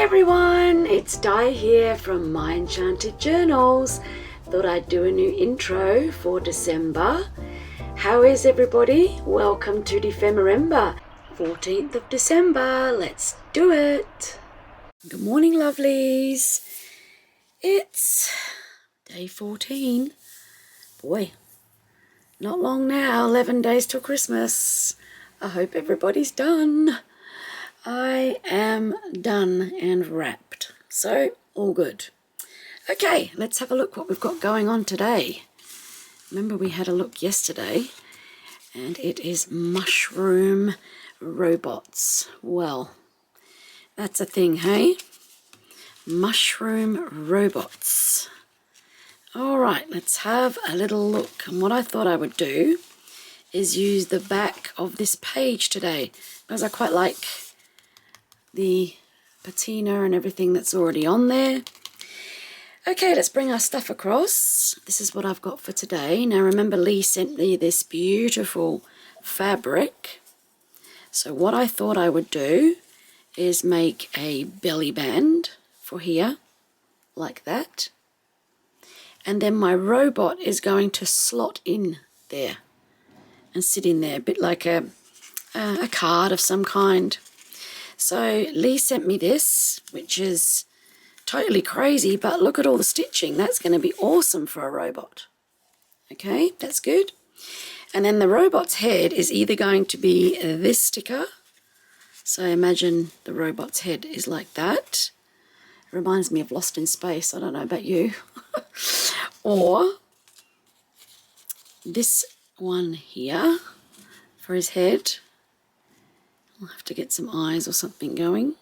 everyone, it's Di here from My Enchanted Journals. Thought I'd do a new intro for December. How is everybody? Welcome to dephemerember, 14th of December. Let's do it. Good morning, lovelies. It's day 14. Boy, not long now, 11 days till Christmas. I hope everybody's done. I am done and wrapped, so all good. Okay, let's have a look what we've got going on today. Remember we had a look yesterday, and it is mushroom robots. Well, that's a thing, hey? Mushroom robots. All right, let's have a little look. And what I thought I would do is use the back of this page today, because I quite like the patina and everything that's already on there. Okay, let's bring our stuff across. This is what I've got for today. Now remember, Lee sent me this beautiful fabric. So what I thought I would do is make a belly band for here, like that. And then my robot is going to slot in there and sit in there, a bit like a card of some kind. So Lee sent me this, which is totally crazy, but look at all the stitching. That's going to be awesome for a robot. Okay, that's good. And then the robot's head is either going to be this sticker. So imagine the robot's head is like that. It reminds me of Lost in Space. I don't know about you. Or this one here for his head. I'll have to get some eyes or something going.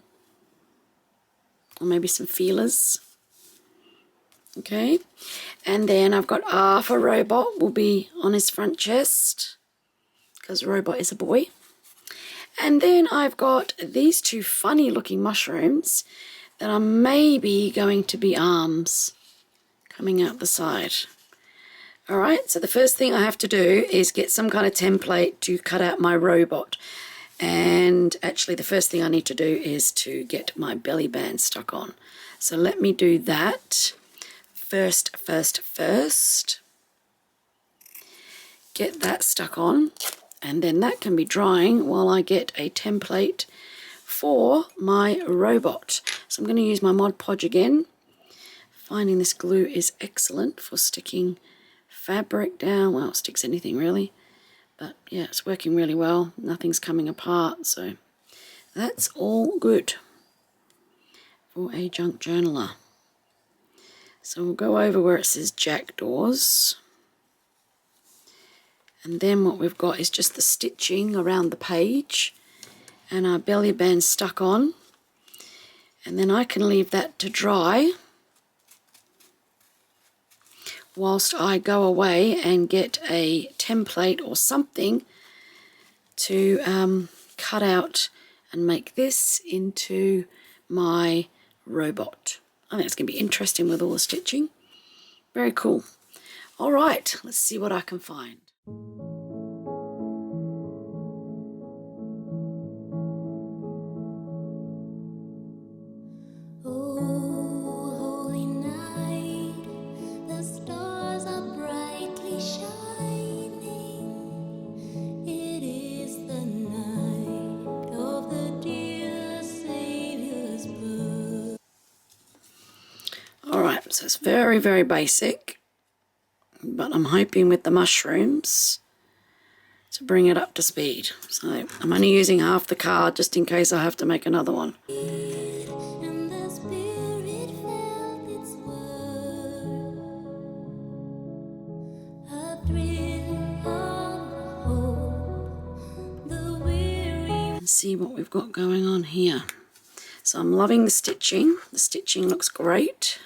Or maybe some feelers. Okay. And then I've got half a robot will be on his front chest, because robot is a boy. And then I've got these two funny looking mushrooms that are maybe going to be arms coming out the side. All right, so the first thing I have to do is get some kind of template to cut out my robot. And actually the first thing I need to do is to get my belly band stuck on. So let me do that first. Get that stuck on, and then that can be drying while I get a template for my robot. So I'm going to use my Mod Podge again. Finding this glue is excellent for sticking fabric down. Well, it sticks anything really. But yeah, it's working really well. Nothing's coming apart, so that's all good for a junk journaler. So we'll go over where it says jackdaws. And then what we've got is just the stitching around the page and our belly band stuck on. And then I can leave that to dry whilst I go away and get a template or something to cut out and make this into my robot. I think it's going to be interesting with all the stitching. Very cool. All right, let's see what I can find. So it's very, very basic, but I'm hoping with the mushrooms to bring it up to speed. So I'm only using half the card just in case I have to make another one. And see what we've got going on here. So I'm loving the stitching. The stitching looks great.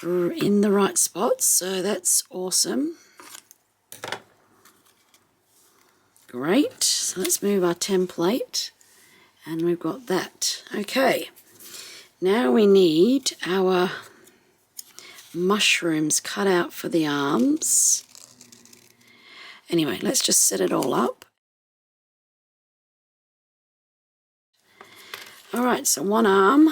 In the right spots, so that's awesome. Great, so let's move our template, and we've got that. Okay, now we need our mushrooms cut out for the arms. Anyway, let's just set it all up. Alright, so one arm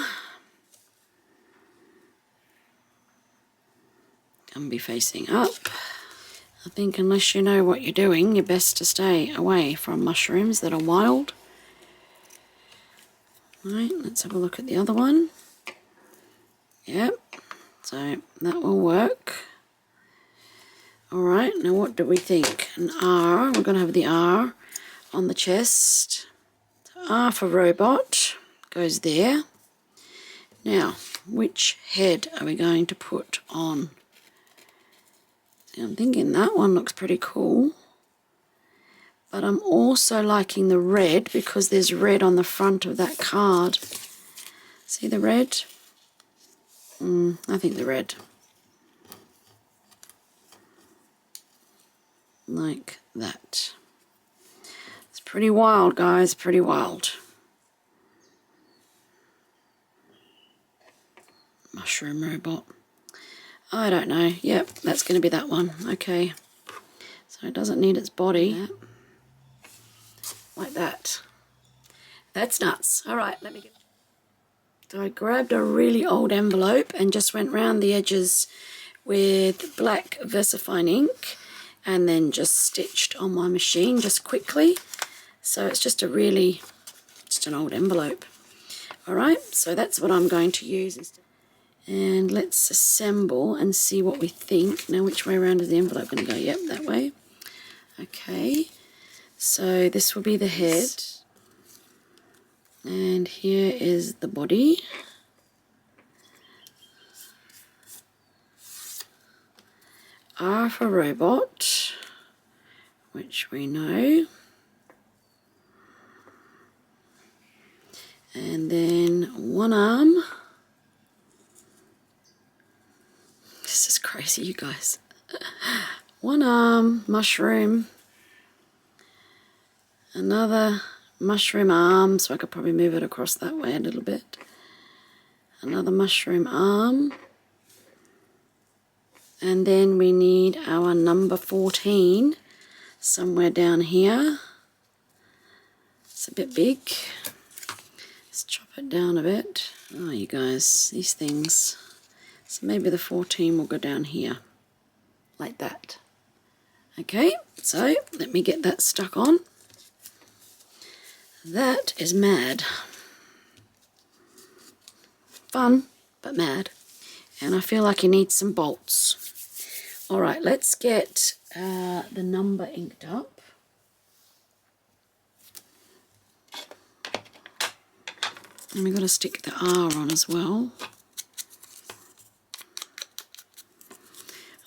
can be facing up. I think unless you know what you're doing, you're best to stay away from mushrooms that are wild. Right, let's have a look at the other one. Yep, so that will work. Alright, now what do we think? An R, we're going to have the R on the chest. So R for robot goes there. Now, which head are we going to put on? See, I'm thinking that one looks pretty cool. But I'm also liking the red because there's red on the front of that card. See the red? I think the red. Like that. It's pretty wild, guys, pretty wild. Mushroom robot. I don't know. Yep, that's going to be that one. Okay. So it doesn't need its body. Yep. Like that. That's nuts. All right, let me get... So I grabbed a really old envelope and just went round the edges with black VersaFine ink and then just stitched on my machine just quickly. So it's just an old envelope. All right, so that's what I'm going to use. And let's assemble and see what we think. Now, which way around is the envelope going to go? Yep, that way. Okay, so this will be the head. And here is the body. R for robot, which we know. And then one arm. This is crazy, you guys. One arm, mushroom. Another mushroom arm, so I could probably move it across that way a little bit. Another mushroom arm. And then we need our number 14 somewhere down here. It's a bit big. Let's chop it down a bit. Oh, you guys, these things. So maybe the 14 will go down here, like that. Okay, so let me get that stuck on. That is mad. Fun, but mad. And I feel like you need some bolts. All right, let's get the number inked up. And we've got to stick the R on as well.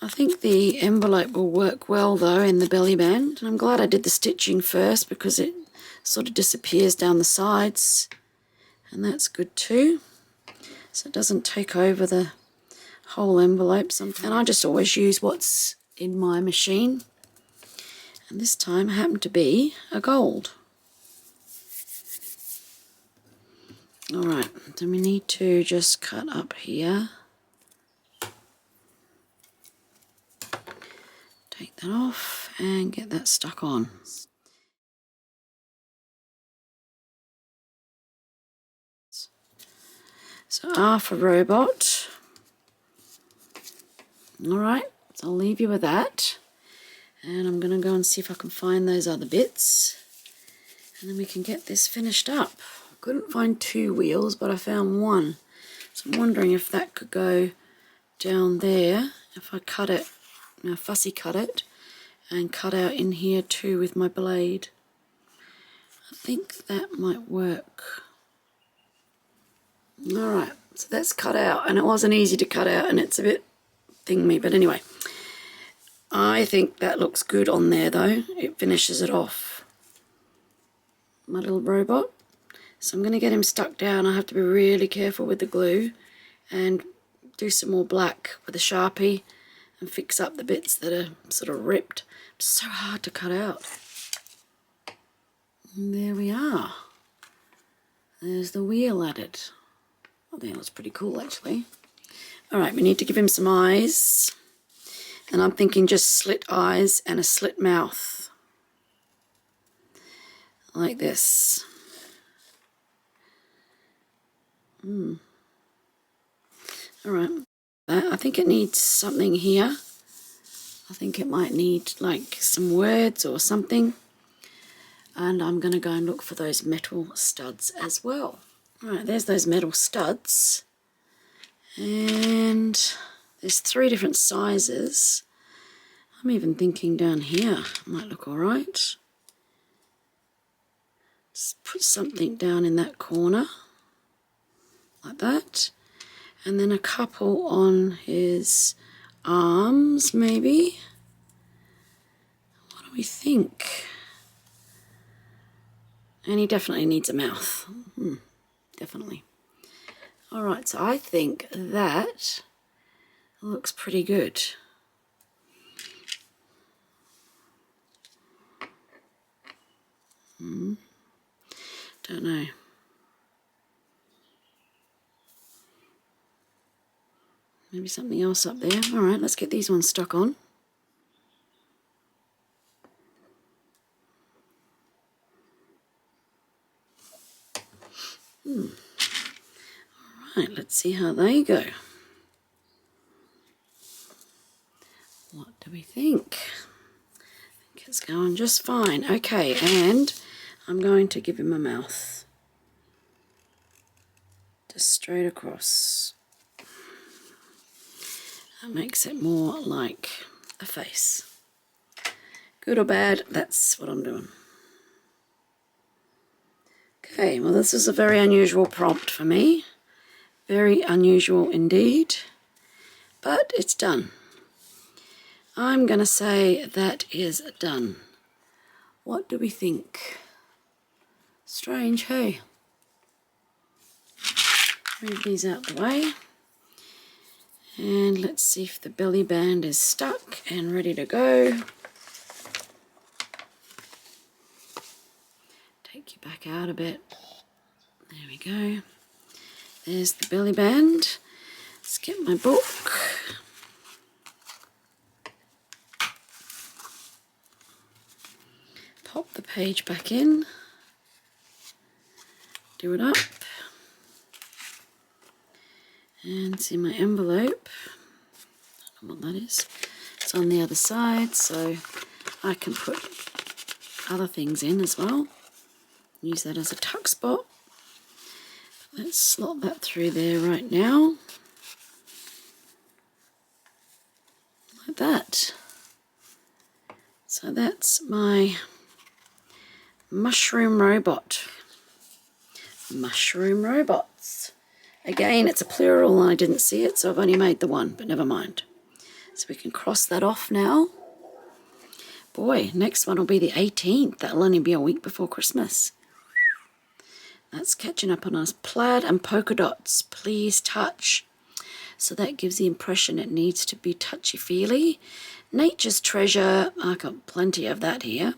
I think the envelope will work well though in the belly band. And I'm glad I did the stitching first because it sort of disappears down the sides. And that's good too. So it doesn't take over the whole envelope sometimes. And I just always use what's in my machine. And this time happened to be a gold. Alright, then we need to just cut up here. Take that off and get that stuck on. So R for robot. Alright, so I'll leave you with that. And I'm going to go and see if I can find those other bits. And then we can get this finished up. I couldn't find 2 wheels, but I found one. So I'm wondering if that could go down there. If I cut it, fussy cut it, and cut out in here too with my blade. I think that might work. Alright, so that's cut out, and it wasn't easy to cut out, and it's a bit thingy, but anyway. I think that looks good on there though. It finishes it off. My little robot. So I'm going to get him stuck down. I have to be really careful with the glue and do some more black with a Sharpie and fix up the bits that are sort of ripped. It's so hard to cut out. And there we are. There's the wheel added. I think it looks pretty cool actually. Alright, we need to give him some eyes. And I'm thinking just slit eyes and a slit mouth. Like this. Alright, I think it needs something here. I think it might need like some words or something. And I'm going to go and look for those metal studs as well. Alright, there's those metal studs. And there's 3 different sizes. I'm even thinking down here might look alright. Just put something down in that corner, like that. And then a couple on his arms, maybe. What do we think? And he definitely needs a mouth. Definitely. Alright, so I think that looks pretty good. Don't know. Maybe something else up there. Alright, let's get these ones stuck on. Alright, let's see how they go. What do we think? I think it's going just fine. Okay, and I'm going to give him a mouth. Just straight across. That makes it more like a face. Good or bad, that's what I'm doing. Okay, well this is a very unusual prompt for me. Very unusual indeed. But it's done. I'm going to say that is done. What do we think? Strange, hey? Move these out the way. And let's see if the belly band is stuck and ready to go. Take you back out a bit. There we go. There's the belly band. Let's get my book. Pop the page back in. Do it up. And see my envelope. I don't know what that is. It's on the other side, so I can put other things in as well. Use that as a tuck spot. Let's slot that through there right now. Like that. So that's my mushroom robot. Mushroom robots. Again, it's a plural and I didn't see it, so I've only made the one, but never mind. So we can cross that off now. Boy, next one will be the 18th. That'll only be a week before Christmas. That's catching up on us. Plaid and polka dots, please touch. So that gives the impression it needs to be touchy-feely. Nature's Treasure, I've got plenty of that here.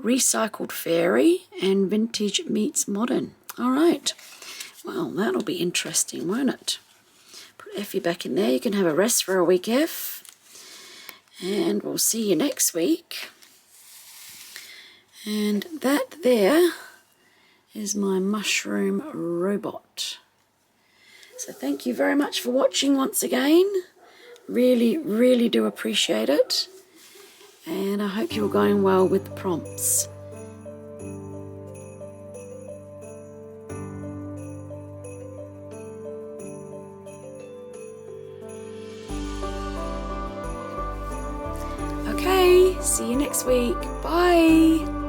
Recycled Fairy and Vintage Meets Modern. All right. Well, that'll be interesting, won't it? Put Effie back in there. You can have a rest for a week, F. And we'll see you next week. And that there is my mushroom robot. So thank you very much for watching once again. Really, really do appreciate it. And I hope you're going well with the prompts. Okay, see you next week. Bye.